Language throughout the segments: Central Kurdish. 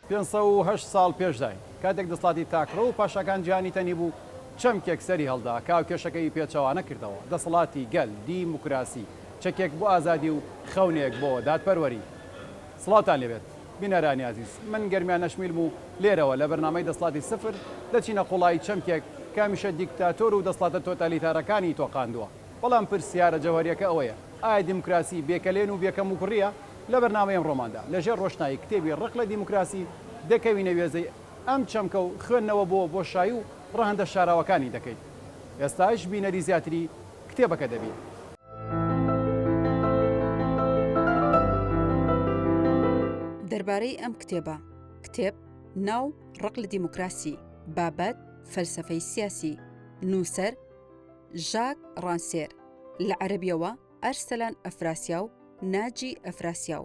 508 ساڵ پێشدای کاتێک دەسڵاتی تاکڕە و پاشەکان گیانی تەنی بوو چەمکێک سەری هەڵدا کاو کێشەکەی پێچەوانە کردەوە دەسەڵاتی گەل دیموکراسی چەکێک بۆ ئازادی و خەونێک بۆ دادپەروەری. سڵاوتان لێبێت بینەرانی عزیز، من گەرمیان نەشمیلم و لێرەوە لە بەرنامەی دەسڵاتی سفر دەچینە قوڵایی چەمکێک کامیشە دیکتاتۆر و دەسڵاتە تۆتالیتارەکانی تۆقاندووە. بەڵام پرسیارە جەوهریەکە ئەوەیە، ئایا دیموکراسی بێکەلێن و بێکەم و کوڕیە؟ لە بەرنامەی ڕۆماندا لەژێر ڕۆشنایی کتێبی ڕق لە دیموکراسی دەکەوینە وێزەی ئەم چەمکە و خوێندنەوە بۆ شایی و ڕەهەندە شاراوەکانی دەکەیت. ئێستاش بینەری زیاتری کتێبەکە دەبێت. دەربارەی ئەم کتێبە کتێب ناو ڕق لە دیموکراسی بابەت فەلسەفەی سیاسی نووسەر ژاک ڕانسێر لە عەرەبیەوە ئەرسەلان ئەفراسیاو ناجی ئەفراسیاو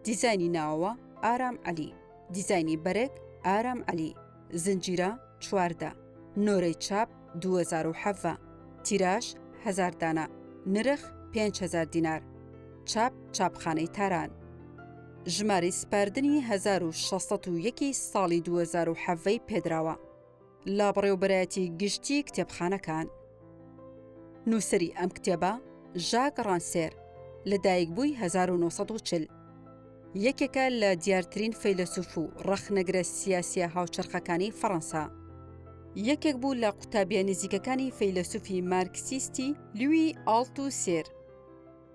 دیزایانی ناوەوە ئارام عەلی دیزایانی بەرێک ئارام عەلی زنجیرە چواردە نۆرەی چاپ 2007 تیراژ 1000 دانە نرخ 5000 دینار چاپ چاپخانەی تاران ژماری سپاردنی 1601 ساڵی 2007 پێدراوە لا بڕێوەبەرایەتی گشتی کتێبخانەکان. نووسری ئەم کتێبە ژاک ڕانسێر لەدایک بووی 1940 یەکێکە لە دیارترین فەیلسوف و ڕەخنەگرە سیاسیە هاوچەرخەکانی فەڕەنسا. یەکێک بوو لە قوتابیە نزیکەکانی فەیلسوفی مارکسیستی لوی ئالتوسێر.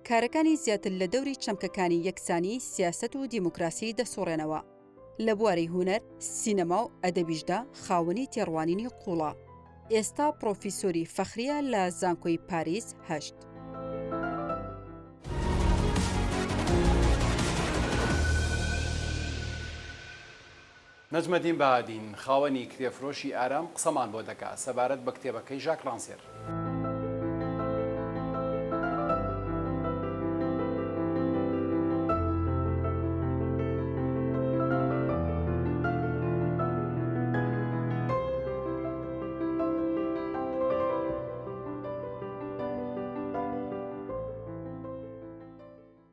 کارەکانی زیاتر لە دەوری چەمکەکانی یەکسانی سیاست و دیموکراسی دەسوڕێنەوە. لە بواری هونەر، سینەما و ئەدەبیشدا خاوەنی تێڕوانینی قوڵە. ئێستا پرۆفیسۆری فەخریە لە زانکۆی پاریس 8. نەجمەدین بەهادین خاوەنی کتێبفرۆشی ئارام قسەمان بۆ دەکات سەبارەت بە کتێبەکەی ژاک ڕانسێر.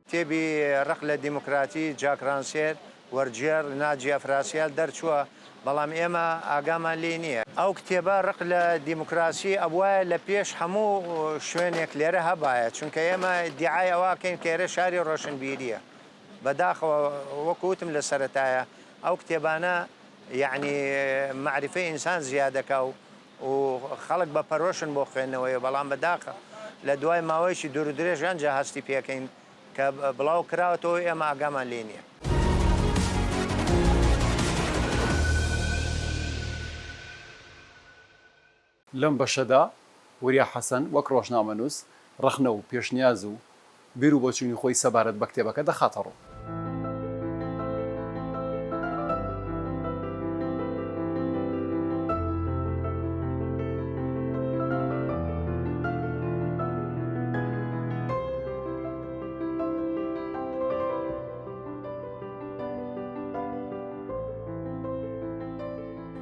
کتێبی ڕق لە دیموکراتی ژاک ڕانسێر وەرجێر ناجی ئەفراسیال دەرچووە، بەڵام ئێمە ئاگامان لێ نییە. ئەو کتێبە ڕق لە دیموکراسی ئەبوایە لە پێش هەموو شوێنێک لێرە هەبایە، چونکە ئێمە دیعای ئەوەکەین کە ئێرە شاری ڕۆشنبیریە. بەداخەوە وەکوتم لە سەرەتایە ئەو کتێبانە یعنی معریفەی ئینسان زیادەکە و خەڵک بە پەرۆشن بۆ خوێندنەوەی، بەڵام بەداخە لە دوای ماوەیەکی دوور و درێژ ئەنجا هەستی پێکەین کە بڵاو کراوەتەوە ئێمە ئاگامان لێ نییە. لەم بەشەدا وریا حەسەن وەک ڕۆژنامەنووس ڕەخنە و پێشنیاز و بیر و بۆچوونی خۆی سەبارەت بە کتێبەکە دەخاتە ڕوو.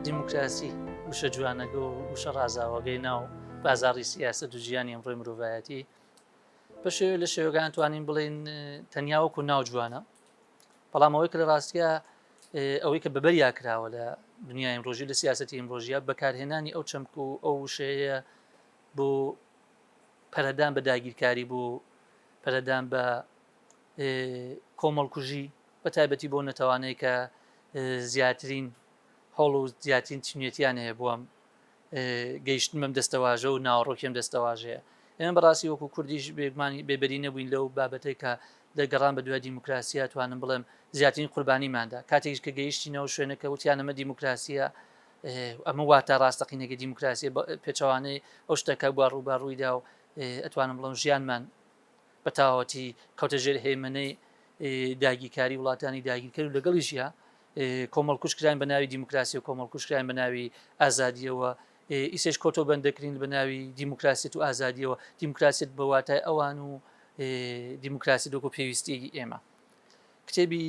دیموکراسی وشە جوانەگە و وشە ڕازاوەگەی ناو بازاڕی سیاسەت و ژیانی ئەمڕۆی مرۆڤایەتی بە شێوێ لە شێوەکان توانین بڵێن تەنیا وەکو ناو جوانە، بەڵام ئەوەی کە لە ڕاستیە ئەوەی کە بەبەریا کراوە لە دنیای ئەمڕۆژی لە سیاسەتی ئەمڕۆژیە بەکارهێنانی ئەو چەمک و ئەو وشەیە بۆ پەرەدان بە داگیرکاری، بۆ پەرەدان بە کۆمەڵکوژی، بە تایبەتی بۆ نەتەوانەی کە زیاترین هەڵ و زیاترین چنیەتیان هەیە بۆم گەیشتن بەم دەستەواژە و ناوەڕۆکیم دەستەواژەیە. ئێمە بەڕاستی وەکو کوردیش بێبەری نەبووین لەو بابەتەی کە لە گەڕان بە دوای دیموکراسیە توانم بڵێم زیاترین قوربانیماندا. کاتێک کە گەیشتینەوە شوێنەکە وتیان ئەمە دیموکراسیە، ئەمە واتە ڕاستەقینەکە دیموکراسی پێچەوانەی ئەو شتەکە بووە ڕووباڕوویدا و ئەتوانم بڵێم ژیانمان بە تاواتی کەوتە ژێر هێمنەی داگیرکاری وڵاتانی داگیرکەر و لەگەڵیشیە کۆمەڵکوشکران بە ناوی دیموکراسی و کۆمەڵکوشکران بە ناوی ئازادیەوە، ئیسێش کۆتۆ بەندەکرین بە ناوی دیموکراسیت و ئازادیەوە. دیموکراسیت بە واتای ئەوان و دیموکراسی دۆکۆ پێویستی ئێمە. کتێبی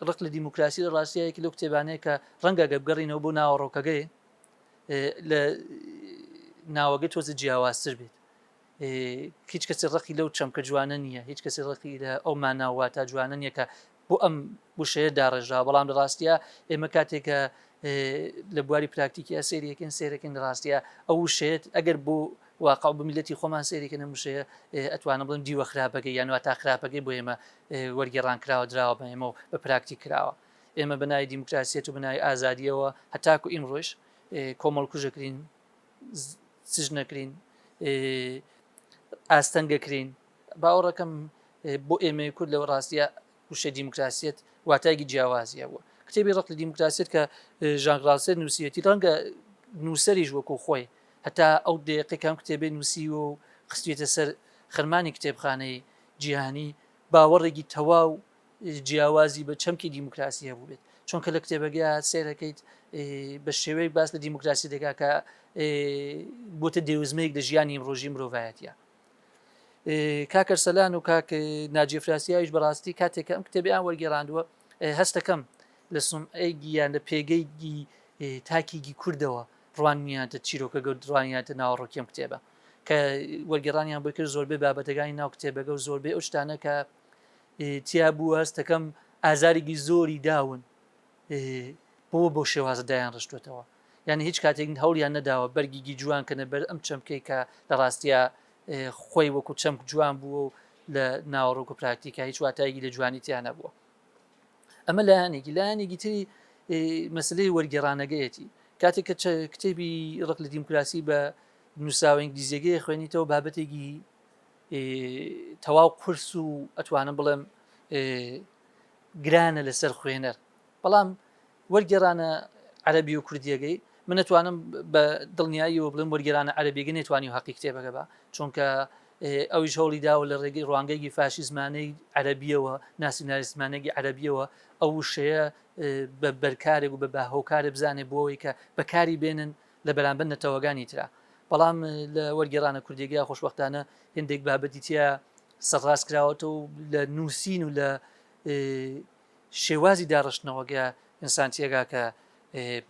ڕق لە دیموکراسی لە ڕاستیەکی لەو کتێبانەیە کە ڕەنگە گەبگەڕینەوە بۆ ناوەڕۆکەگەی لە ناوەگەی تۆزە جیاوازتر بێت. هیچ کەسی ڕقی لەو چەمکە جوانە نییە، هیچ کەسی ڕقی لە ئەو ماناواتە جوانە نییە کە بۆ ئەم وشەیە داڕێژرا بەڵام لە ڕاستیە ئێمە کاتێکە لە بواری پراکتیکیە سێریەکەن سێرەکەن لە ڕاستیە ئەو وشێت ئەگەر بۆ واقع بمیلەتی خۆمان سێریکە نەموشەیە ئەتوانم بڵم دیوە خراپەکەی یانوا تا خراپەکەی بۆ ئێمە وەرگێڕان کراوە دراوە بە ئێمە و بە پراکتی کراوە ئێمە بەنای دیموکراسیەت و بەنای ئازادیەوە هەتاکو ئیمڕۆژ کۆمەڵکوژەکرین سژنەکرین ئاستەنگەکرین باوەڕەکەم بۆ ئێمە کورد لەوە ڕاستیە وشە دیموکراسیەت واتایگی جیاوازیە بووە کتێبی ڕق لە دیموکراسیت کە ژان ڕالسێر نووسیەتی ڕەنگە نووسەریش وەکو خۆی هەتا ئەو دقیقەکەم کتێبێ نووسی و خستوێتە سەر خرمانی کتێبخانەی جیهانی باوەڕێکی تەواو جیاوازی بە چەمکی دیموکراسی هەبوو بێت چونکە لە کتێبەگە سێرەکەیت بە شێوەی باس لە دیموکراسی دەکا کە بۆتە دێوزمەیەک لە ژیانی ڕۆژی مرۆڤایەتە کاکەرسەلان و کاک ناجێفراسیایش بەڕاستی کاتێکە ئەم کتێبیان وەرگێڕاندووە هەستەکەم لە سومعەیەکی یان لە پێگەیگی تاکیگی کوردەوە ڕوانیانتە چیرۆکە گەوت ڕوانیانتە ناوەڕۆکیم کتێبە کە وەرگێڕانیان بۆی کرد زۆربەی بابەتەکانی ناو کتێبەکە و زۆربەی ئەو شتانە کە تیا بوو هەستەکەم ئازارێکی زۆری داون بۆ شێوازەدایان ڕشتوێتەوە یعنی هیچ کاتێک هەوڵیان نەداوە بەرگیگی جوان کە نەبەر ئەم چەمکەی کە لە ڕاستیە خۆی وەکو چەمک جوان بووە و لە ناوەڕۆک و پراکتیکا هیچ واتایگی لە جوانیتیان نەبووە ئەمە لایەنێکی تری مەسلەی وەرگێڕانەگەیەتی کاتێک کە کتێبی ڕق لە دیموکراسی بە نووساوە ئینگلیزیەکەی خوێنیتەوە بابەتێکی تەواو قورس و ئەتوانم بڵێم گرانە لەسەر خوێنەر بەڵام وەرگێڕانە عەرەبی و کوردیەکەی من نتوانم بە دڵنیاییەوە بڵێم وەرگێڕانە عەرەبیەکە نێتوانی و حەقی کتێبەکە بە چونکە ئەویش هەوڵی داوە لە ڕێگەی ڕوانگەیەکی فاشیزمانەی عەرەبیەوە ناسیۆنالیسمانێکی عەرەبیەوە ئەو وشەیە بە بەرکارێک و بە باهۆکارە بزانێ بۆەوەی کە بەکاری بێنن لە بەرامبەر نەتەوەگانی ترا بەڵام لە وەرگێڕانە کوردیەکە خۆشبەختانە هێندێک بابەتی تیا سەرڕاست کراوەتەوە و لە نووسین و لە شێوازی داڕشتنەوەگە ئینسان تێگا کە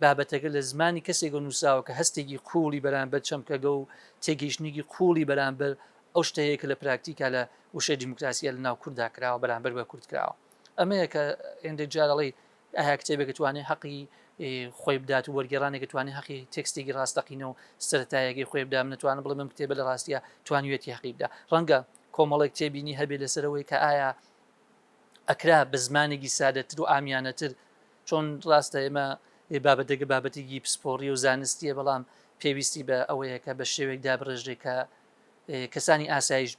بابەتەکە لە زمانی کەسێکە نووساوە کە هەستێکی قوڵی بەرامبەر چەمکەگە و تێگەیشتنێکی قوڵی بەرامبەر ئەو شتەیە کە لە پراکتیکا لە وشە دیموکراسیە لە ناو کووردا کراوە بەرامبەر بە کورد کراوە ئەمەیە کە هێندێک جارەڵی ئایا کتێبێک توانێت حەقی خۆی بدات و وەرگێڕانێک توانێت حەقی تێکستێکی ڕاستەقینە و سەرەتایەکی خۆی بدا نتوانم بڵێ من کتێبە لە ڕاستیە توانوێتی حەقی بدا ڕەنگە کۆمەڵێک کتێبینی هەبێت لەسەرەوەی کە ئایا ئەکرا بە زمانێکی سادەتر و ئامیانەتر چۆن ڕاستە ئێمە بابەتێکە بابەتێکی پسپۆڕی و زانستیە بەڵام پێویستی بە ئەوەیە کە بە شێوێک دابڕێژێک کە کەسانی ئاسایش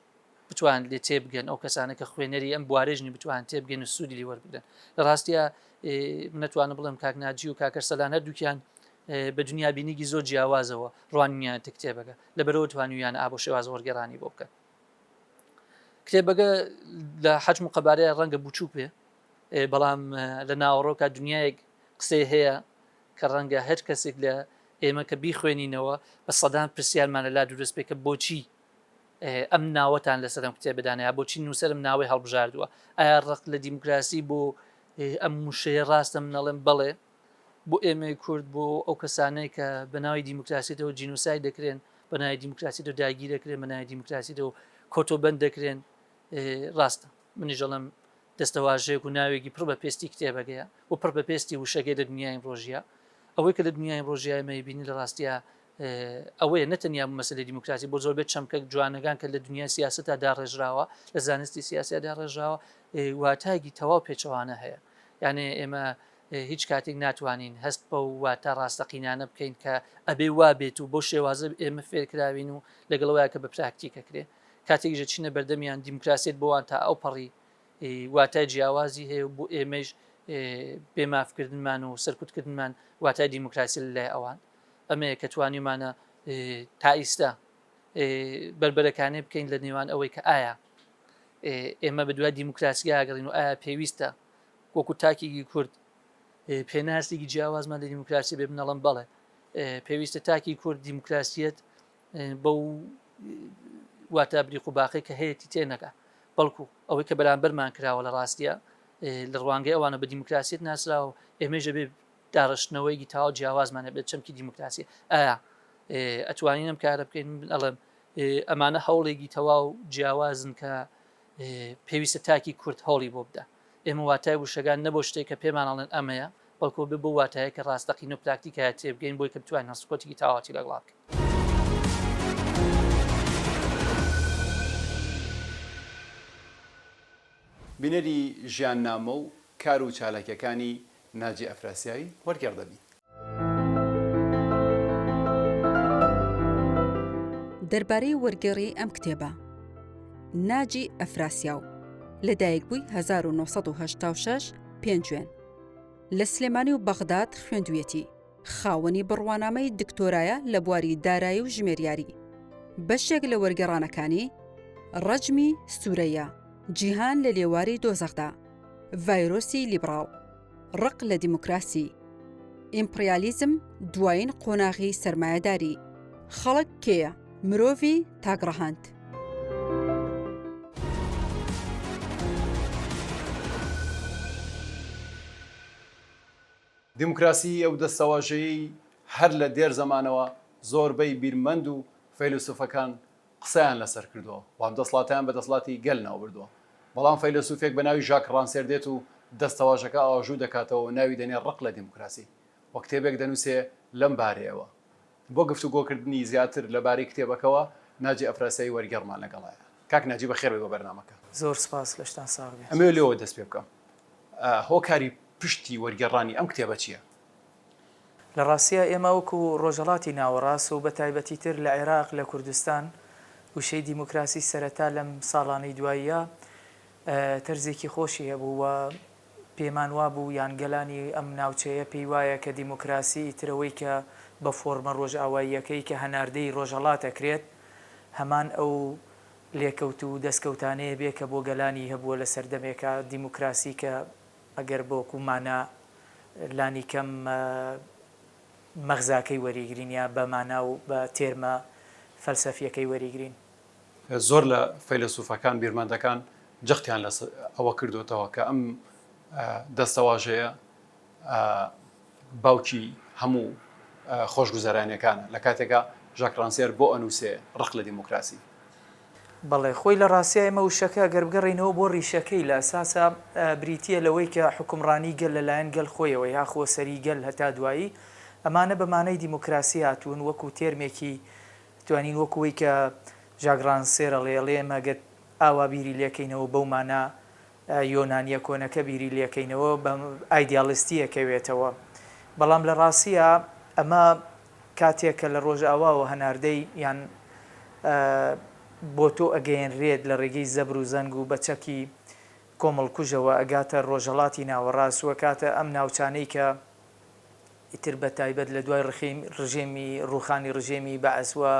بتوان لێ تێبگەن ئەو کەسانە کە خوێنەری ئەم بوارێژنی بتوان تێبگەن و سوودی لێ وەربگرن لە ڕاستیە نەتوانم بڵێم کاکناجی و کاکەرسەلان هەردووکیان بە دنیا بینیگی زۆر جیاوازەوە ڕوانیان کتێبەکە لەبەرەوە توانویان ئابۆ شێواز وەرگێڕانی بۆ بکەن کتێبەکە لە حەجم و قەبارەیە ڕەنگە بچوو پێ بەڵام لە ناوەڕۆکە دنیایەک قسەی هەیە کە ڕەنگە هەر کەسێک لە ئێمە کە بیخوێنینەوە بە سەدان پرسیارمانە لا دوورست پێکە بۆچی ئەم ناوەتان لەسەرم کتێبدانەیە بۆچی نووسەرم ناوەی هەڵبژاردووە ئایا ڕق لە دیموکراسی بۆ ئەم موشەیە ڕاستە منەڵێم بەڵێ بۆ ئێمە کورد بۆ ئەو کەسانەی کە بەناوی دیموکراسیەوە جینوسای دەکرێن بەناوی دیموکراسیەوە داگیر دەکرێن بەناوی دیموکراسیەوە کۆتۆبەند دەکرێن ڕاستە منیژەڵم دەستەواژەیەک و ناوێکی پڕ بە پێستی کتێبەکەیە و پڕ بە پێستی وشەکەی لە دنیای ڕۆژیە ئەوەی کە لە دنیای ڕۆژیای مەبینی لە ڕاستیە ئەوەیە نەتەنیا مەسلەی دیموکراسی بۆ زۆربێت چەمکە جوانەکان کە لە دنیای سیاسەتا داڕێژراوە لە زانستی سیاسیا داڕێژراوە واتایەکی تەواو پێچەوانە هەیە یعنی ئێمە هیچ کاتێک ناتوانین هەست بە واتە ڕاستەقینانە بکەین کە ئەبێ وا بێت و بۆ شێوازە ئێمە فێرکراوین و لەگەڵەوەیە کە بە پراکتیکەکرێ کاتێکژە چینە بەردەمیان دیموکراسیت بۆوان تا ئەو پەڕی واتای جیاوازی هەیە بۆ ئێمەش بێمافکردنمان و سەرکوتکردنمان واتای دیموکراسی لای ئەوان ئەمەیە کە توانیمانە تا ئیستا بربەرەکانێ بکەین لە نێوان ئەوەی کە ئایا ئێمە بە دوای دیموکراسی ئاگەڕین و ئایا پێویستە وەکو تاکیگی کورد پێناسێکی جیاوازمان لە دیموکراسی بێ بنەڵم بەڵێ پێویستە تاکی کورد دیموکراسیەت بەو واتە بریق و باقی کە هەیەی تێنەکە بەڵکو ئەوەی کە بەرامبەرمان کراوە لە ڕاستیە لە ڕوانگەی ئەوانە بە دیموکراسیت ناسرا و ئێمەژە بێ داڕشتنەوەیکی تاوا جیاوازمانە بێت چەمکی دیموکراسی ئایا ئەتوانینم کارە بکەین ئەڵێم ئەمانە هەوڵێکی تەواو جیاوازن کە پێویستە تاکی کورد هەوڵی بۆ بدە ئێمە واتای وشەکان نەبۆ شتێک کە پێمانەڵێن ئەمەیە بەڵکو بۆ واتایە کە ڕاستەقین و پراکتیکایە تێبگەین بۆی کە بتوانین هەستکۆتێکی تاواتی لەگەڵا بکەین. بینەری ژیان نامە و کار و چالاکیەکانی ناجی ئەفراسیایی وەرگێڕدەبی. دەربارەی وەرگێڕی ئەم کتێبە ناجی ئەفراسیاو لەدایکبووی 1986 پێنجوێن لە سلێمانی و بەغداد خوێندوویەتی خاوەنی بڕوانامەی دکتۆرایە لە بواری دارایی و ژمێریاری بەشێک لە وەرگێڕانەکانی ڕەجمی سوورەیە جیهان لە لێواری دۆزەخدا ڤایرۆسی لیبراڵ ڕق لە دیموکراسی ئیمپریالیزم دوایین قۆناغی سەرمایەداری خەڵک کێیە مرۆڤی تاگڕەهاند. دیموکراسی ئەو دەستەواژەیەی هەر لە دێر زەمانەوە زۆربەی بیرمەند و فەیلسوفەکان قسەیان لەسەر کردووە وام دەسڵاتیان بە دەسڵاتی گەل ناوبردووە بەڵام فەیلسوفێک بە ناوی ژاک ڕانسێر دێت و دەستەواژەکە ئاژوو دەکاتەوە و ناوی دەنێ ڕق لە دیموکراسی وە کتێبێک دەنووسێ لەم بارەیەوە بۆ گفتوگۆکردنی زیاتر لەبارەی کتێبەکەەوە ناجی ئەفراسیایی وەرگێڕمان لەگەڵایە. کاک ناجی بەخێر بێ بۆ بەرنامەکە. زۆر سپاس لەشتان ساغ بێت. ئەمێ لێەوە دەست پێ بکەم هۆکاری پشتی وەرگێڕانی ئەم کتێبە چییە؟ لە ڕاستیە ئێمە وەکو ڕۆژهەڵاتی ناوەڕاست و بە تایبەتی تر لە عێراق لە کوردستان وشەی دیموکراسی سەرەتا لەم ساڵانەی دواییە تەرزێکی خۆشی هەبوو و پێمان وابوو یانگەلانی ئەم ناوچەیە پێی وایە کە دیموکراسی ئیترەوەی کە بە فۆرمە ڕۆژئاواییەکەی کە هەناردەی ڕۆژهەڵات ئەکرێت هەمان ئەو لێکەوت و دەستکەوتانەیە بێ کە بۆ گەلانی هەبووە لە سەردەمێکە دیموکراسی کە ئەگەر بۆکومانە لانی کەم مەغزاکەی وەریگرین یا بەمانە و بە تێرمە فەلسەفیەکەی وەریگرین. زۆر لە فەیلسوفەکان بیرمەندەکان جەختیان لە ئەوە کردوتەوە کە ئەم دەستەواژەیە باوکی هەموو خۆشگوزەرانیەکانە لە کاتێکە ژاک ڕانسێر بۆ ئەنووسێ ڕق لە دیموکراسی. بەڵێ خۆی لە ڕاستیە ئێمە وشەکە گەربگەڕینەوە بۆ ڕیشەکەی لە ئەساسە بریتە لەوەی کە حکومڕانی گەل لەلایەن گەل خۆیەوە یاخۆ سەری گەل هەتا دوایی ئەمانە بەمانەی دیموکراسی هاتوون وەکو تێرمێکی توانین وەکوی کە ژاک ڕانسێرە ئەڵێ ئێمە گەر ئاوا بیری لێکەینەوە بەومانە یۆنانیە کۆنەکە بیری لێکەینەوە بە ئایدیاڵستیەکەوێتەوە بەڵام لە ڕاستیە ئەمە کاتێککە لە ڕۆژئاواوە هەناردەی یان بۆ تۆ ئەگەیەنرێت لە ڕێگەی زەبر و زەنگ و بەچەکی کۆمەڵکوژەوە ئەگاتە ڕۆژهەڵاتی ناوەڕاستوە کاتە ئەم ناوچانەی کە ئیتر بە تایبەت لە دوای ڕژێمی ڕوخانی ڕژێمی بەعسوە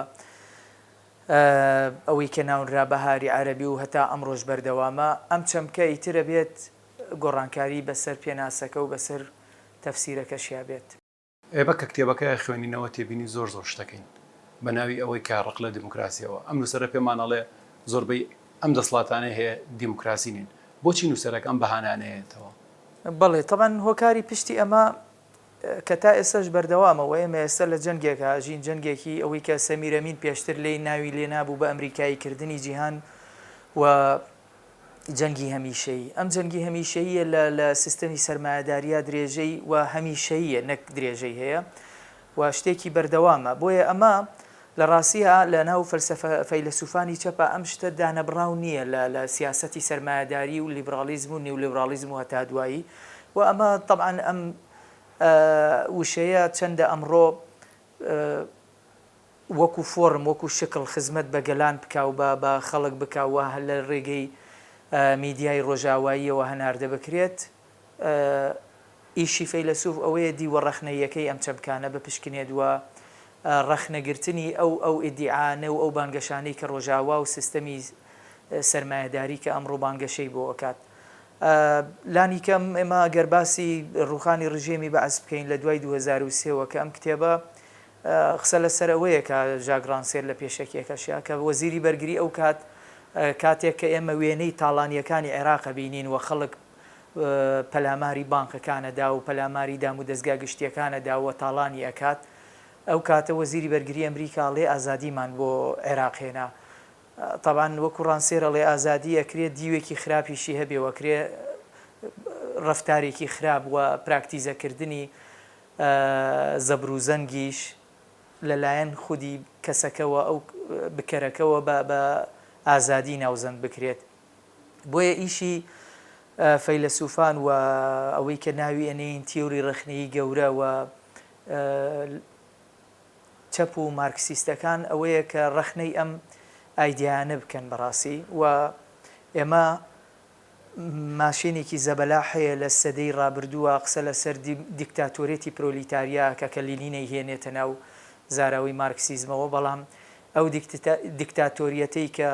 ئەوەی کە ناونرا بەهاری عەرەبی و هەتا ئەمڕۆژ بەردەوامە ئەم چەمکە ئیترە بێت گۆڕانکاری بەسەر پێناسەکە و بەسەر تەفسیرەکەشیا بێت. ئێبە کە کتێبەکە خوێنینەوە تێبینی زۆر شتەکەین بە ناوی ئەوەی کە ڕق لە دیموکراسیەوە ئەم نووسەرە پێمانەڵێ زۆربەی ئەم دەسڵاتانە هەیە دیموکراسی نین بۆچی نووسەرەکە ئەم بەهانانەیەتەوە؟ بەڵێ تەبەن هۆکاری پشتی ئەمە کە تا ئێستاش بەردەوامەوە ئێمە ئێستا لە جەنگێکە ژین جەنگێکی ئەوەی کە سەمیرەمین پێشتر لێی ناوی لێ نابوو بە ئەمریکایی کردنی جیهان و جەنگی هەمیشەیی ئەم جەنگی هەمیشەییە لە سیستەمی سەرمایەداریە درێژەی و هەمیشەییە نەک درێژەی هەیە و شتێکی بەردەوامە بۆیە ئەمە لە ڕاستیە لە ناو فەیلسوفانی چەپە ئەم شتە دانەبراو نییە لە سیاسەتی سەرمایەداری و لیبرالیزم و نیولیبرالیزم و هەتا دوایی و ئەمە طبعاً ئەم وشەیە چەندە ئەمڕۆ وەکو فۆرم وەکو شکل خزمەت بە گەلان بکاو بە خەڵک بکاوە لە ڕێگەی میدیای ڕۆژاواییەوە هەناردە بکرێت ئیشی فەیلسوف ئەوەیە دیوە ڕەخنەیەکەی ئەم چەمکانە بە پشکنێت وە ڕەخنەگرتنی ئەو ئیدعانە و ئەو بانگەشانەی کە ڕۆژاوا و سیستەمی سەرمایەداری کە ئەمڕۆ بانگەشەی بۆ ئەکات. لانی کەم ئێمە گەرباسی ڕوخانی ڕژێمی بەعس بکەین لە دوای 2023ەوە کە ئەم کتێبە قسە لەسەر ئەوەیە کە ژاک ڕانسێر لە پێشەکێکەشیا کە وەزیری بەرگری ئەو کاتێک کە ئێمە وێنەی تاڵانیەکانی عێراق بینین و خەڵک پەلاماری بانکەکانەدا و پەلاماری دام و دەستگا گشتیەکانەدا و تاڵانی ئەکات ئەو کاتە وەزیری بەرگری ئەمریکاڵێ ئازادیمان بۆ عێراق هێنا طبعاً وەکو ڕانسێرە لێ ئازادی ئەکرێت دیوێکی خراپیشی هەبێەوەکرێ ڕفتارێکی خراپ و پراکتیزەکردنی زەبر و زەنگیش لەلایەن خودی کەسەکەەوە ئەو بکەرەکەەوە بە ئازادی ناوزەند بکرێت. بۆیە ئیشی فەیلسوفان و ئەوەی کە ناوی ئەنێین تیۆری ڕخنەیی گەورە و چەپ و مارکسیستەکان ئەوەیە کە ڕخنەی ئەم ئایدیانە بکەن بەڕاستی و ئێمە ماشینێکی زەبەلا هەیە لە سەدەی ڕابردووە قسە لەسەر دیکتاتۆرێتی پرۆلیتاریا کە لینینەی هێنێتە ناو زاراوی مارکسیزمەوە، بەڵام ئەو دیکتاتۆریەتەی کە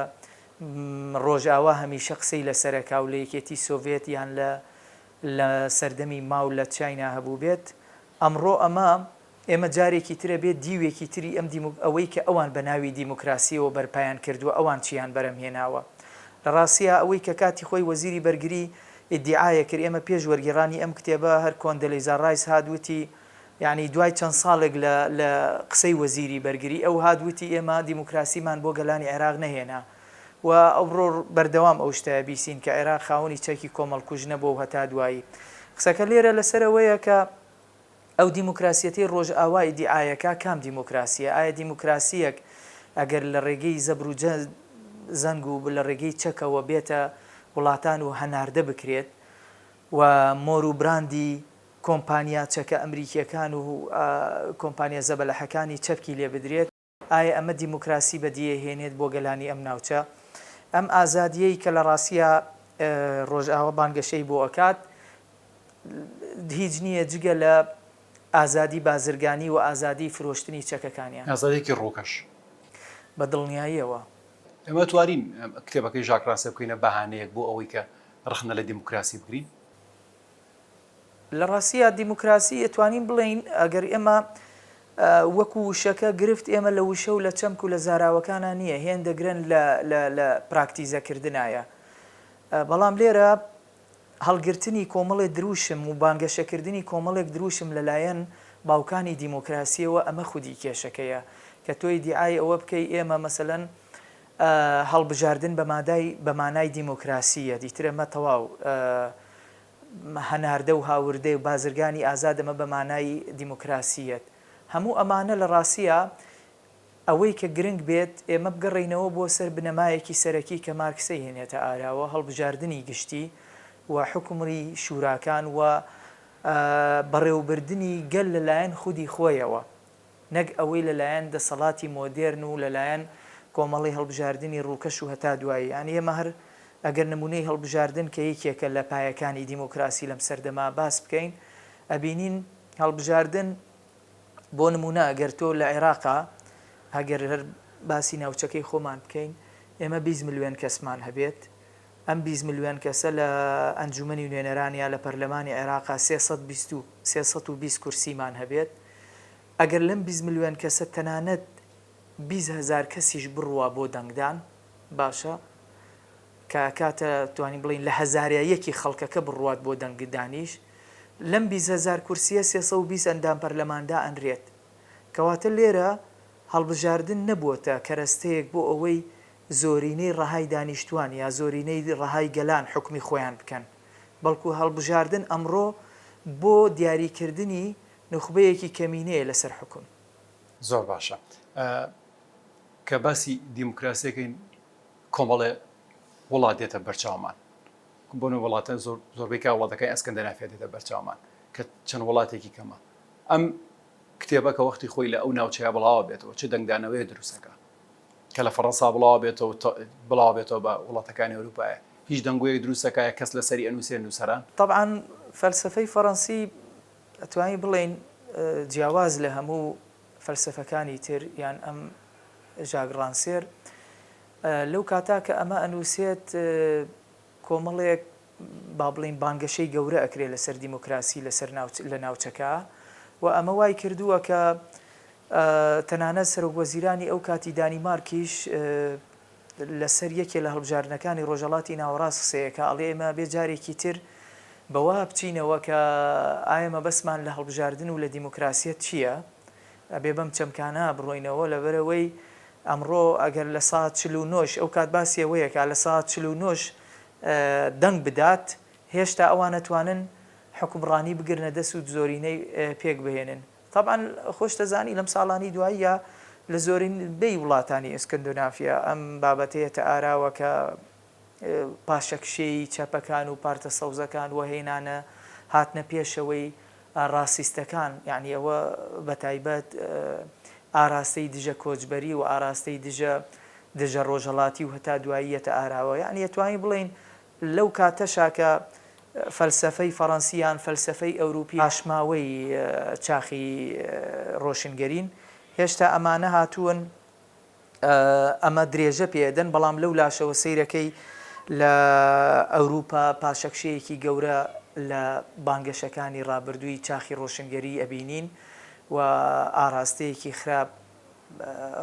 ڕۆژئاوا هەمیشە قسەی لەسەرەکا و لە یەکێتی سۆڤێت یان لە سەردەمی ماو لە چاینا هەبوو بێت، ئەمڕۆ ئێمە جارێکی ترە بێت دیوێکی تری ئەوەی کە ئەوان بە ناوی دیموکراسیەوە بەرپایان کردووە ئەوان چیان بەرەم هێناوە. لە ڕاستیە ئەوەی کە کاتی خۆی وەزیری بەرگری ئیدعایە کرد ئێمە پێش وەرگێڕانی ئەم کتێبە هەر کۆندەلیزا ڕایس هادووتی یعنی دوای چەند ساڵێک لە قسەی وەزیری بەرگری ئەو هادووتی ئێمە دیموکراسیمان بۆ گەلانی عێراق نەهێنا و ئەوڕۆ بەردەوام ئەو شتە بیسین کە عێراق خاوەنی چەکی کۆمەڵکوژنە بۆ هەتا دوایی. قسەکە لێرە لەسەرەوەیە کە ئەو دیموکراسیەتی ڕۆژئاوا ئیدعایەکە کام دیموکراسیە؟ ئایا دیموکراسیەک ئەگەر لە ڕێگەی زەبر و زەنگ و لە ڕێگەی چەکەوە بێتە وڵاتان و هەناردە بکرێت و مۆر و براندی کۆمپانیا چەکە ئەمریکیەکان و کۆمپانیا زەبەلەحەکانی چەپکی لێ بدرێت، ئایا ئەمە دیموکراسی بەدیهێنێت بۆ گەلانی ئەم ناوچە؟ ئەم ئازادیەی کە لە ڕاستیە ڕۆژئاوا بانگەشەی بۆ ئەکات هیچ نییە جگە لە ئازادی بازرگانی و ئازادی فرۆشتنی چەکەکانیان، ئازادێکی ڕۆکەش بە دڵنیاییەوە. ئەمە توانین کتێبەکەی ژاک ڕانسێ بکەینە بەهانەیەک بۆ ئەوەی کە ڕخنە لە دیموکراسی بگرین؟ لە ڕاستیە دیموکراسی ئەتوانین بڵین ئەگەر ئێمە وەکو وشەکە گرفت ئێمە لە وشە و لە چەمک و لە زاراوەکانە نییە، هێن دەگرن لە پراکتیزەکردنایە. بەڵام لێرە هەڵگرتنی کۆمەڵێک دروشم و بانگەشەکردنی کۆمەڵێک دروشم لەلایەن باوکانی دیموکراسیەوە ئەمە خودی کێشەکەیە کە تۆی دیعای ئەوە بکەی ئێمە مەسەلەن هەڵبژاردن بە مانای دیموکراسیە دیتر ئەمە تەواو هەناردە و هاوردەی و بازرگانی ئازاد ئەمە بە مانای دیموکراسیەت. هەموو ئەمانە لە ڕاستیە ئەوەی کە گرنگ بێت ئێمە بگەڕێینەوە بۆ سەر بنەمایەکی سەرەکی کە مارکسەی هێنێتە ئاراوە، هەڵبژاردننی گشتی و حکومڕی شوراکان و بەڕێوەبردننی گەل لەلایەن خودی خۆیەوە، نەک ئەوەی لەلایەن دەسەڵاتی مۆدێرن و لەلایەن کۆمەڵی هەڵبژاردننی ڕووکەش و هەتا دوایی. یانی ئێمە هەر ئەگەر نمونەی هەڵبژاردن کە یەکێکە لە پایەکانی دیموکراسی لەم سەردەما باس بکەین، ئەبینین هەڵبژاردن بۆ نمونە ئەگەر تۆ لە عێراقا هەگەر هەر باسی ناوچەکەی خۆمان بکەین ئێمە 20 ملیۆن کەسمان هەبێت، ئەم 20 ملیۆن کەسە لە ئەنجومەنی نوێنەرانیا لە پەرلەمانی عێراقا 320 کورسیمان هەبێت. ئەگەر لەم 20 ملیۆن کەسە تەنانەت 20,000 کەسیش بڕوا بۆ دەنگدان باشە کە کاتە توانین بڵین لە هەزاریەکی خەڵکەکە بڕوات بۆ دەنگدانیش، لەم 20,000 کورسیە 320 ئەندام پەرلەماندا ئەنرێت. کەواتە لێرە هەڵبژاردن نەبووەتە کەرەستەیەک بۆ ئەوەی زۆرینەی ڕەهای دانیشتوان یا زۆرینەی ڕەهای گەلان حکمی خۆیان بکەن، بەڵکو هەڵبژاردن ئەمڕۆ بۆ دیاریکردنی نخبەیەکی کەمینەیە لەسەر حکم. زۆر باشە. کە باسی دیموکراسیەکەین کۆمەڵێ وڵات دێتە بەرچاومان، بۆ وڵاتە زۆربەی کا وڵاتەکەی ئەسکەندە نافێت دێتە بەرچاومان کە چەند وڵاتێکی کەمە. ئەم کتێبە کە وەختی خۆی لە ئەو ناوچەیە بڵاوە بێتەوە چه دەنگدانەوەی دروستەکە کە لە فەڕەنسا بڵاو بێتەوە بە وڵاتەکانی ئەوروپایە، هیچ دەنگۆیەک دروستەکە کەس لەسەری ئەنووسێ نووسەران. طبعاً فەلسفەی فەڕەنسی ئەتوانی بڵێن جیاواز لە هەموو فەلسفەکانی تر یان ئەم ژاک ڕانسێر لەو کاتا کە ئەمە ئەنووسێت کۆمەڵێک با بڵین بانگەشەی گەورە ئەکرێت لەسەر دیموکراسی لە ناوچەکە و ئەمە وای کردووە کە تەنانەت سەرۆکوەزیرانی ئەو کاتی دانیمارکیش لەسەر یەکێ لە هەڵبژاردنەکانی ڕۆژهەڵاتی ناوەڕاست قسەیەکە ئەڵێ ئێمە بێ جارێکی تر بەوا بچینەوە کە ئایا مەبەسمان لە هەڵبژاردن و لە دیموکراسیەت چییە؟ ئەبێ بەم چەمکانە بڕۆینەوە لەبەرەوەی ئەمڕۆ ئەگەر لە ساعت 49 ئەو کات باسی ئەوەیەکە لە ساعت 49 دەنگ بدات هێشتا ئەوان نەتوانن حکومڕانی بگرنە دەست و زۆرینەی پێک بهێنن. طبعا خۆش دەزانی لەم ساڵانی دواییە لە زۆرین بەی وڵاتانی ئەسکەندۆنافیا ئەم بابەتەیەتە ئاراوە کە پاشەکشەی چەپەکان و پارتە سەوزەکان وەهێنانە هاتنە پێشەوەی ڕاسیستەکان، یعنی ئەوە بەتایبەت ئاراستەی دژە کۆچبەری و ئاراستەی دژە ڕۆژهەڵاتی و هەتا دواییەتە ئاراوە. یعنی ئەتوانین بڵین لەو کاتەشا کە فەلسەفەی فەڕەنسییان فەلسەفەی ئەوروپی ئاشماوەی چاخی ڕۆشنگەرین هێشتا ئەمانە هاتوون ئەمە درێژە پێدەن، بەڵام لەو لاشەوە سەیرەکەی لە ئەوروپا پاشەکشەیەکی گەورە لە بانگەشەکانی ڕابردووی چاخی ڕۆشنگەری ئەبینین و ئاراستەیەکی خراپ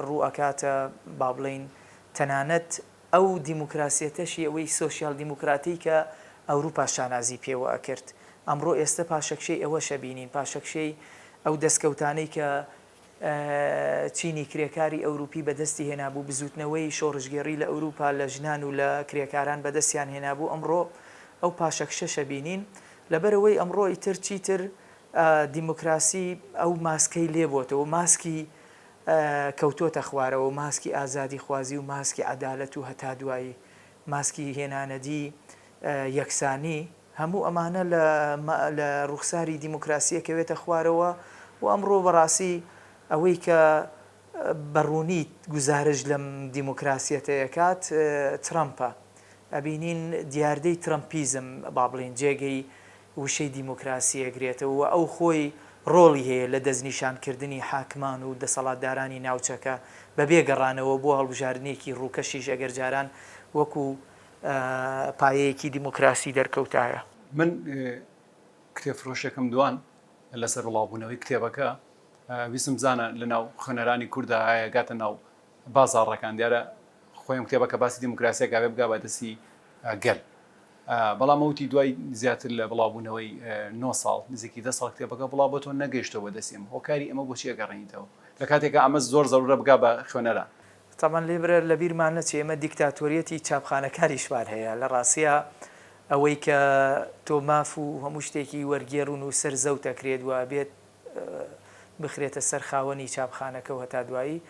ڕوو ئەکاتە با بڵین تەنانەت ئەو دیموکراسیەتەشی ئەوەی سۆسیال دیموکراتی کە ئەوروپا شانازی پێوە ئەکرد. ئەمڕۆ ئێستا پاشەکشەی ئەوەشە بینین، پاشەکشەی ئەو دەستکەوتانەی کە چینی کرێکاری ئەوروپی بەدەستی هێنابوو، بزوتنەوەی شۆڕژگەڕی لە ئەوروپا لە ژنان و لە کرێکاران بەدەستیان هێنابوو، ئەمڕۆ ئەو پاشەکشەشە بینین. لەبەرەوەی ئەمڕۆ ئیتر چیتر دیموکراسی ئەو ماسکەی لێبۆتەوە، ماسکی کەوتۆتە خوارەوە، ماسکی ئازادی خوازی و ماسکی عەدالەت و هەتا دوایی ماسکی هێنانەدی یەکسانی، هەموو ئەمانە لە ڕوخساری دیموکراسیەکەوێتە خوارەوە. و ئەمڕۆ بەڕاستی ئەوەی کە بەڕوونی گوزارش لەم دیموکراسیەتەیەکات ترەمپە، ئەبینین دیاردەی ترەمپیزم با بڵین جێگەی وشەی دیموکراسی ئەگرێتەوە و ئەو خۆی ڕۆڵی هەیە لە دەستنیشانکردنی حاکمان و دەسەڵاتدارانی ناوچەکە بە بێگەڕانەوە بۆ هەڵبژاردنێکی ڕووکەشیش ئەگەر جاران وەکو پایەیەکی دیموکراسی دەرکەوتایە. من کتێبفرۆشێکم دوان لەسەر وڵاوبوونەوەی کتێبەکە ویسم بزانە لە ناو خوێنەرانی کووردا ئایا گاتە ناو بازاڕەکان، دیارە خۆیم کتێبەکە باسی دیموکراسیەکە بێ بگا بەدەستی گەل، بەڵام ئەوتی دوای زیاتر لە بڵاوبوونەوەی 9 ساڵ نزیکی 10 ساڵ کتێبەکە بڵاو بۆ تۆ نەگەیشتەوە بەدەستیم، هۆکاری ئەمە بۆچی ئەگەڕێنیتەوە لە کاتێکە ئەمە زۆر زەرورە بگا بە خوێنەران. تامان لێبرە لە بیرمان نەچێ ئێمە دیکتاتۆریەتی چاپخانەکاری شوار هەیە لە ڕاستیە ئەوەی کە تۆ ماف و هەموو شتێکی وەرگێڕون و سەر زەوت ئەکرێت وە بێت بخرێتە سەر خاوەنی چاپخانەکە و هەتا دوایی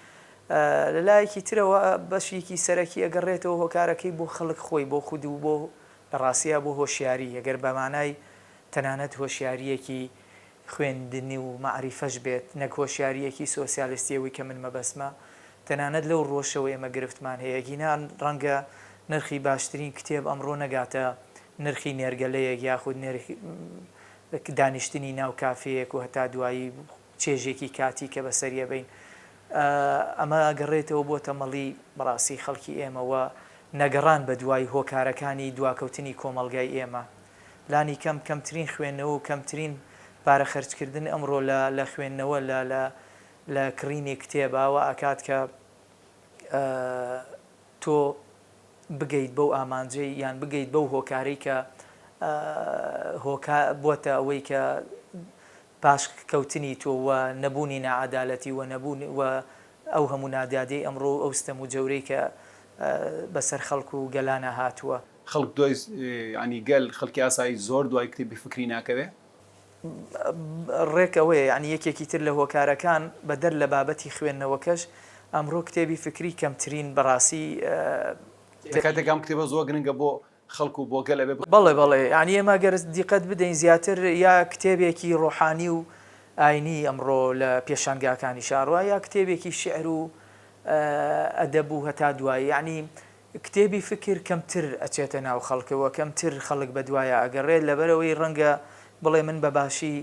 لەلایەکی ترەوە بەشێکی سەرەکی ئەگەڕێتەوە هۆکارەکەی بۆ خەڵک خۆی بۆ خود و بۆ لە ڕاستیە بۆ هۆشیاری، ئەگەر بەمانای تەنانەت هۆشیاریەکی خوێندنی و معریفەش بێت نەک هۆشیاریەکی سۆسیالیستیەوەی کە من مەبەسمە، تەنانەت لەو ڕۆژەوە ئێمە گرفتمان هەیە. گینان ڕەنگە نرخی باشترین کتێب ئەمڕۆ نەگاتە نرخی نێرگەلەیەک یاخود دانیشتنی ناو کافەیەک و هەتا دوایی چێژێکی کاتی کە بەسەریە بین. ئەمە گەڕێتەوە بۆ تەمەڵی بەڕاستی خەڵکی ئێمەوە نەگەڕان بە دوای هۆکارەکانی دواکەوتنی کۆمەلگای ئێمە. لانی کەمترین خوێندنەوە و کەمترین پارە خەرجکردن ئەمڕۆ لە خوێندنەوە لە کڕینی کتێباوە ئاکات کە تۆ بگەیت بەو ئامانجەی یان بگەیت بەو هۆکارەی کە بۆتە ئەوەی کە پاش کەوتنی تۆوە نەبوونی نەعادالەتی و نەبوون و ئەو هەموو نادادەی ئەمڕۆ ئەو ستەم و جەورەی کە بەسەر خەڵک و گەلانە هاتووە. خەڵک دوای ینی گەل خەڵکی ئاسایی زۆر دوای کتێبی فکری ناکەوێ ڕێکەوەی ینی یەکێکی تر لە هۆکارەکان بەدەر لە بابەتی خوێندنەوەکەش ئەمڕۆ کتێبی فکری کەمترین بەڕاستی کاتێکام کتێبە زۆر گرنگە بۆ خەڵک و بۆ گەل ئەبێ. بەڵێ ینی ئێمە گەر دیقەت بدەین زیاتر یا کتێبێکی ڕۆحانی و ئاینی ئەمڕۆ لە پێشانگاکانی شاڕوە یا کتێبێکی شعر و ئەدەب و هەتا دوایی، یعنی کتێبی فکر کەمتر ئەچێتە ناو خەڵکەوە، کەمتر خەڵک بە دوایە ئەگەڕێت. لەبەرەوەی ڕەنگە بڵێ من بەباشی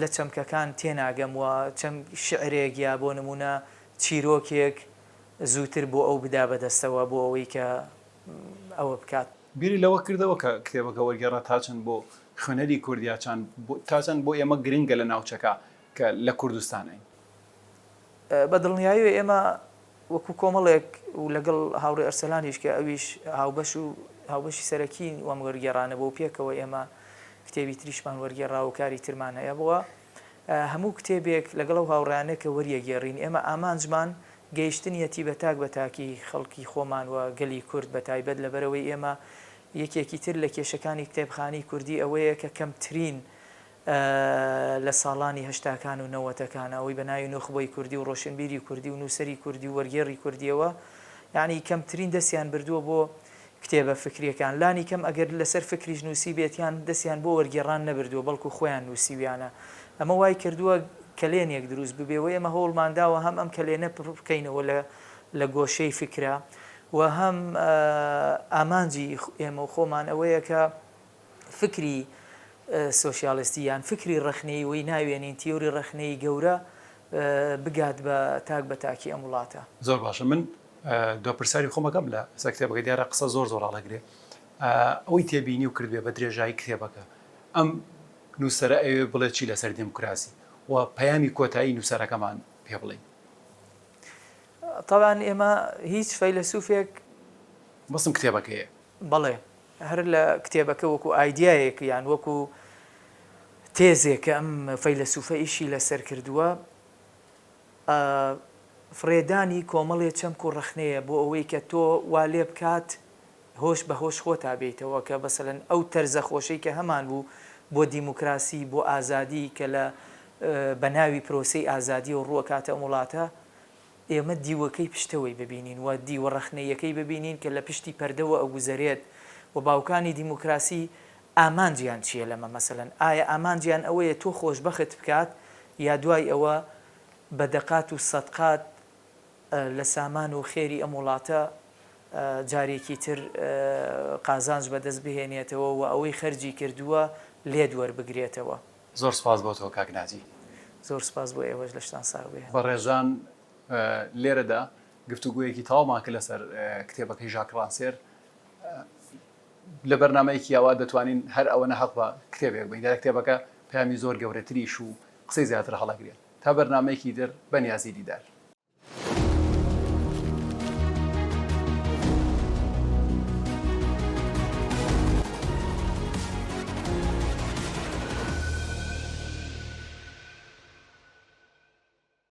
لە چەمکەکان تێناگەموە چەند شعرێک یا بۆ نمونە چیرۆکێک زووتر بۆ ئەو بدا بەدەستەوە بۆ ئەوەی کە ئەوە بکات. بیری لەوە کردەوە کە کتێبەکە وەرگێڕە تاچەند بۆ خوێنەری کوردیا تاچەند بۆ ئێمە گرنگە لە ناوچەکە کە لە کوردستانین. بە دڵنیایی ئێمە وەکو کۆمەڵێک و لەگەڵ هاوڕێ ئەرسەلانیش کە ئەویش هاوبەشی سەرەکی وەم وەرگێڕانە بۆ پێکەوە ئێمە کتێبی تریشمان وەرگێڕا و کاری ترمان هەیە بووە هەموو کتێبێک لەگەڵ ئەو هاوڕانە کە وەریەگێڕین ئێمە ئامانجمان گەیشتنیەتی بە تاک بە تاکی خەڵکی خۆمان و گەلی کورد بە تایبەت لەبەرەوەی ئێمە یەکێکی تر لە کێشەکانی کتێبخانی کوردی ئەوەیە کە کەمترین لە ساڵانی هەشتاکان و نەوەتەکان ئەوەی بە ناوی نوخبۆی کوردی و ڕۆشنبیری کوردی و نووسری کوردی و وەرگێڕی کوردیەوە یعنی کەمترین دەستیان بردووە بۆ کتێبە فکریەکان لانی کەم ئەگەر لەسەر فکریش نووسی بێتیان دەستیان بۆ وەرگێڕان نەبردووە بەڵکو خۆیان نووسیویانە ئەمە وای کردووە کلێنێک دروست ببێەوە ئێمە هەوڵمانداوە هەم ئەم کلێنە بکەینەوە لە گۆشەی فکرە و هەم ئامانجی ئێمە و خۆمان ئەوەیە کە فکری سۆسیالیستیان فکری ڕخنەی وی ناوێنین تیۆری ڕخنەی گەورە بگات بە تاک بە تاکی ئەم وڵاتە. زۆر باشە من دو پرسیاری خۆمەکەم لە سەر کتێبەکە دیارە قسە زۆر هەڵەگرێ ئەوەی تێبینی و کردوێ بە درێژایی کتێبەکە ئەم نووسەرە ئەوێ بڵێ چی لەسەر دموکراسی و پەیامی کۆتایی نووسەرەکەمان پێ بڵێ. طبعاً ئێمە هیچ فەیلسوفێک بەسم کتێبەکەیە بەڵێ هەر لە کتێبەکە وەکو ئایدیایەک یان وەکو تێزێک ئەم فەیلسوفە ئیشی لەسەر کردووە فرێدانی کۆمەڵێ چەمک و ڕخنەیە بۆ ئەوەی کە تۆ وا لێ بکات هۆش بە هۆش خۆتا بێتەوە کە بەسەرەن ئەو تەرزە خۆشەی کە هەمان بوو بۆ دیموکراسی بۆ ئازادی کە لە بەناوی پرۆسەی ئازادی و ڕووەکاتە وڵاتە ئێمە دیوەکەی پشتەوەی ببینین و دیوە ڕخنەیەکەی ببینین کە لە پشتی پەردەوە ئەگوزارێت و باوکانی دیموکراسی ئامانجیان چییە لەمە مەسەلەن ئایا ئامانجیان ئەوەیە تۆ خۆشبەخت بکات یا دوای ئەوە بە دەقات و سەدقات لە سامان و خێری ئەم وڵاتە جارێکی تر قازانج بەدەست بهێنێتەوە و ئەوەی خەرجی کردووە لێ دووەربگرێتەوە. زۆر سپاس بۆ تۆ کاک ناجی. زۆر سپاس بۆ ئێوەش لە شتان ساوێ. بە ڕێژان لێرەدا گفتوگویەکی تاواماکە لەسەر کتێبەکەی ژاک ڕانسێر لە بەرنامەیەکی یاوا دەتوانین هەر ئەوە نەحەق بە کتێبێک بین لە کتێبەکە پەیامی زۆر گەورەتریش و قسەی زیاتر هەڵەگرێت تا بەرنامەیەکی در بەنیازی دیدار.